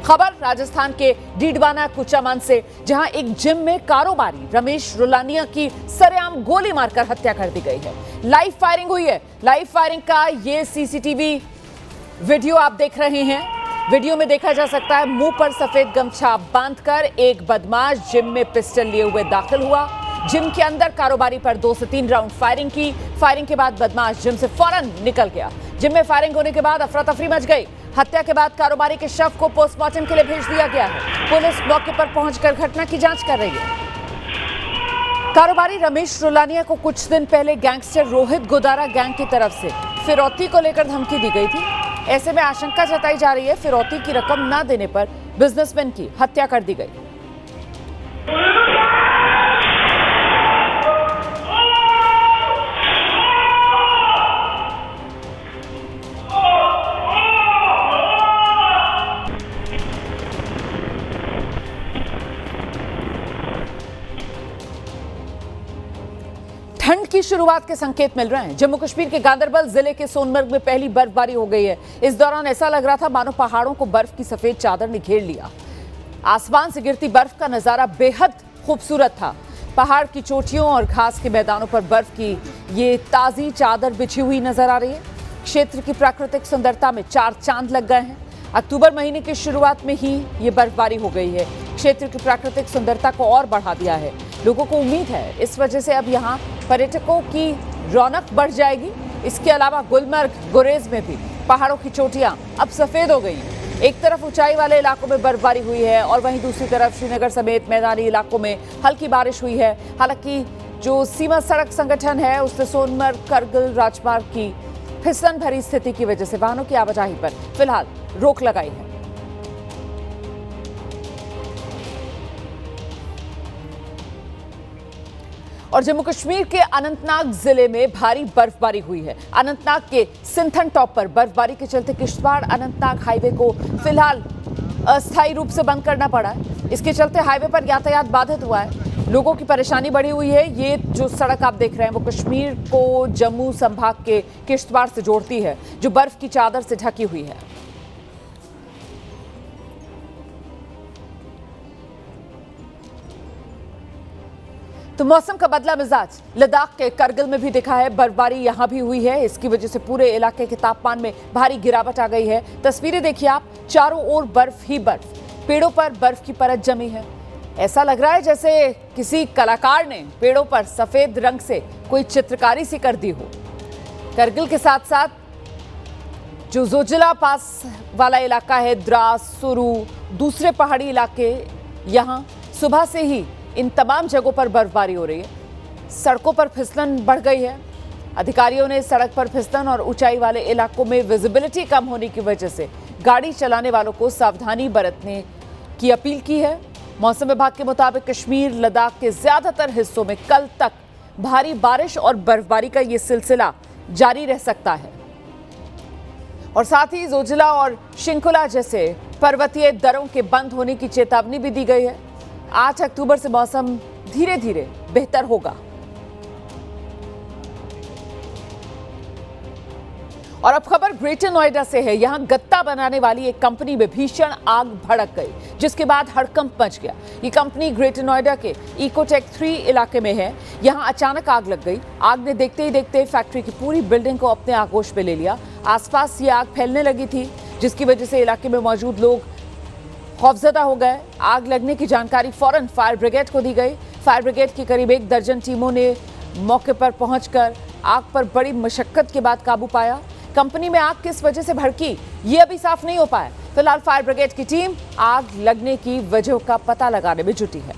खबर राजस्थान के डीडवाना कुचामन से, जहां एक जिम में कारोबारी रमेश रुलानिया की सरेआम गोली मारकर हत्या कर दी गई है। लाइव फायरिंग हुई है। लाइव फायरिंग का ये सीसीटीवी वीडियो आप देख रहे हैं। वीडियो में देखा जा सकता है मुंह पर सफेद गमछा बांधकर एक बदमाश जिम में पिस्टल लिए हुए दाखिल हुआ। जिम के अंदर कारोबारी पर 2 से 3 राउंड फायरिंग की। फायरिंग के बाद बदमाश जिम से फौरन निकल गया। जिम में फायरिंग होने के बाद अफरा तफरी मच गई। हत्या के बाद कारोबारी के शव को पोस्टमार्टम के लिए भेज दिया गया है। पुलिस मौके पर पहुंचकर घटना की जांच कर रही है। कारोबारी रमेश रुलानिया को कुछ दिन पहले गैंगस्टर रोहित गोदारा गैंग की तरफ से फिरौती को लेकर धमकी दी गई थी। ऐसे में आशंका जताई जा रही है फिरौती की रकम न देने पर बिजनेसमैन की हत्या कर दी गई। ठंड की शुरुआत के संकेत मिल रहे हैं। जम्मू कश्मीर के गांदरबल जिले के सोनमर्ग में पहली बर्फबारी हो गई है। इस दौरान ऐसा लग रहा था मानो पहाड़ों को बर्फ की सफेद चादर ने घेर लिया। आसमान से गिरती बर्फ का नजारा बेहद खूबसूरत था। पहाड़ की चोटियों और घास के मैदानों पर बर्फ की ये ताजी चादर बिछी हुई नजर आ रही है। क्षेत्र की प्राकृतिक सुंदरता में 4 चांद लग गए हैं। अक्टूबर महीने की शुरुआत में ही ये बर्फबारी हो गई है। क्षेत्र की प्राकृतिक सुंदरता को और बढ़ा दिया है। लोगों को उम्मीद है इस वजह से अब यहाँ पर्यटकों की रौनक बढ़ जाएगी। इसके अलावा गुलमर्ग, गुरेज में भी पहाड़ों की चोटियां अब सफेद हो गई। एक तरफ ऊंचाई वाले इलाकों में बर्फबारी हुई है और वहीं दूसरी तरफ श्रीनगर समेत मैदानी इलाकों में हल्की बारिश हुई है। हालांकि जो सीमा सड़क संगठन है उसने सोनमर्ग करगिल राजमार्ग की फिसलन भरी स्थिति की वजह से वाहनों की आवाजाही पर फिलहाल रोक लगाई है। और जम्मू कश्मीर के अनंतनाग जिले में भारी बर्फबारी हुई है। अनंतनाग के सिंथन टॉप पर बर्फबारी के चलते किश्तवाड़ अनंतनाग हाईवे को फिलहाल अस्थायी रूप से बंद करना पड़ा है। इसके चलते हाईवे पर यातायात बाधित हुआ है। लोगों की परेशानी बढ़ी हुई है। ये जो सड़क आप देख रहे हैं वो कश्मीर को जम्मू संभाग के किश्तवाड़ से जोड़ती है, जो बर्फ की चादर से ढकी हुई है। तो मौसम का बदला मिजाज लद्दाख के करगिल में भी दिखा है। बर्फबारी यहां भी हुई है। इसकी वजह से पूरे इलाके के तापमान में भारी गिरावट आ गई है। तस्वीरें देखिए आप, चारों ओर बर्फ ही बर्फ। पेड़ों पर बर्फ की परत जमी है। ऐसा लग रहा है जैसे किसी कलाकार ने पेड़ों पर सफेद रंग से कोई चित्रकारी सी कर दी हो। करगिल के साथ साथ जो जोजिला पास वाला इलाका है, द्रास, सुरू, दूसरे पहाड़ी इलाके, यहां सुबह से ही इन तमाम जगहों पर बर्फबारी हो रही है। सड़कों पर फिसलन बढ़ गई है। अधिकारियों ने सड़क पर फिसलन और ऊंचाई वाले इलाकों में विजिबिलिटी कम होने की वजह से गाड़ी चलाने वालों को सावधानी बरतने की अपील की है। मौसम विभाग के मुताबिक कश्मीर, लद्दाख के ज्यादातर हिस्सों में कल तक भारी बारिश और बर्फबारी का ये सिलसिला जारी रह सकता है। और साथ ही जोजिला और शिंकुला जैसे पर्वतीय दर्रों के बंद होने की चेतावनी भी दी गई है। 8 अक्टूबर से मौसम धीरे धीरे बेहतर होगा। और अब खबर ग्रेटर नोएडा से है। यहां गत्ता बनाने वाली एक कंपनी में भीषण आग भड़क गई, जिसके बाद हड़कंप मच गया। ये कंपनी ग्रेटर नोएडा के इकोटेक 3 इलाके में है। यहां अचानक आग लग गई। आग ने देखते ही देखते फैक्ट्री की पूरी बिल्डिंग को अपने आगोश में ले लिया। आसपास ये आग फैलने लगी थी, जिसकी वजह से इलाके में मौजूद लोग खौफजदा हो गए। आग लगने की जानकारी फौरन फायर ब्रिगेड को दी गई। फायर ब्रिगेड की करीब 1 दर्जन टीमों ने मौके पर पहुंचकर आग पर बड़ी मशक्कत के बाद काबू पाया। कंपनी में आग किस वजह से भड़की, ये अभी साफ नहीं हो पाया। फिलहाल फायर ब्रिगेड की टीम आग लगने की वजह का पता लगाने में जुटी है।